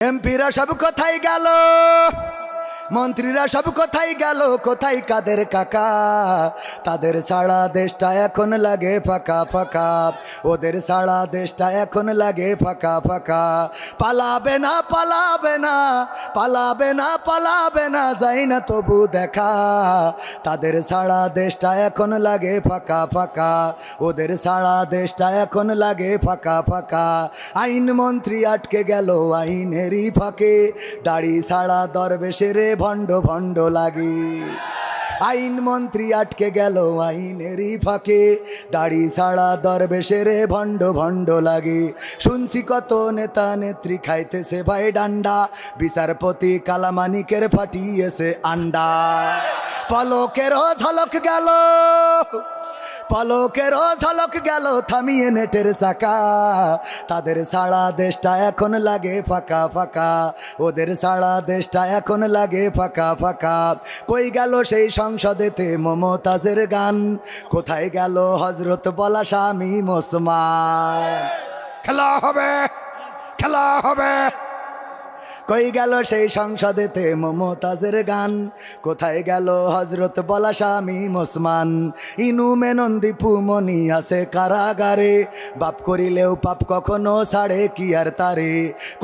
এমপিরা সব কোথায় গেল, মন্ত্রীরা সব কোথায় গেল, কোথায় কাদের কাকা? তাদের সারা দেশটা এখন লাগে ফাঁকা ফাঁকা, ওদের সারা দেশটা এখন লাগে ফাঁকা ফাঁকা। পালাবে না পালাবে না পালাবে না পালাবে না, যাই না তবু দেখা। তাদের সারা দেশটা এখন লাগে ফাঁকা ফাঁকা, ওদের সারা দেশটা এখন লাগে ফাঁকা ফাঁকা। আইন মন্ত্রী আটকে গেল আইনেরই ফাঁকে, দাড়ি সারা দরবেশের ভণ্ড ভণ্ড লাগে। আইন মন্ত্রী আটকে গেল আইনেরই ফাঁকে, দাড়ি ছাড়া দরবেশের ভণ্ড ভণ্ড লাগে। শুনছি কত নেতা নেত্রী খাইতেছে ভাই ডান্ডা, বিচারপতি কালামানিকের ফাটিয়েছে আন্ডা। পলকেরও ঝলক গেল, পলকেরও ঝলক গেল থামিয়ে নেটের চাকা। তাদের সারা দেশটা এখন লাগে ফাঁকা ফাঁকা, ওদের সারা দেশটা এখন লাগে ফাঁকা ফাঁকা। কই গেল সেই সংসদেতে মমতাজের গান, কোথায় গেল হজরত বলা স্বামী ওসমান? খেলা হবে খেলা হবে। কই গেল সেই সংসদেতে মমতাজের গান, কোথায় গেল হজরত বলা স্বামী ওসমান? ইনু মেনন্দি পুমনি আছে কারাগারে, বাপ করিলেও পাপ কখনো ছাড়ে কি আর তারে।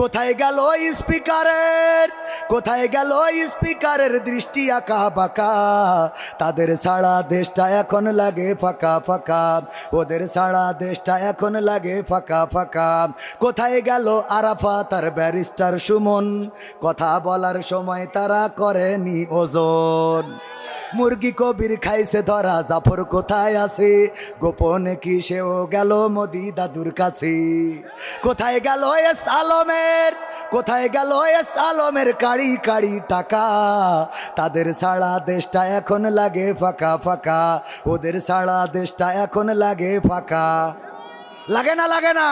কোথায় গেল স্পিকারের, কোথায় গেল স্পিকারের দৃষ্টি আঁকা বাঁকা? তাদের সারা দেশটা এখন লাগে ফাঁকা ফাঁকা, ওদের সারা দেশটা এখন লাগে ফাঁকা ফাঁকা। কোথায় গেল আরাফাত আর ব্যারিস্টার সুমন, কথা বলার সময় তারা করেনি ওজন। মুরগি কবির খাইছে ধরা, জাফর কোথায় আছে? গোপনে কি সেও গেল মোদি দাদুর কাছে? কোথায় গেল এস আলমের, কোথায় গেল এস আলমের কাড়ি কাড়ি টাকা? তাদের সারা দেশটা এখন লাগে ফাঁকা ফাঁকা, ওদের সারা দেশটা এখন লাগে ফাঁকা। লাগে না লাগে না?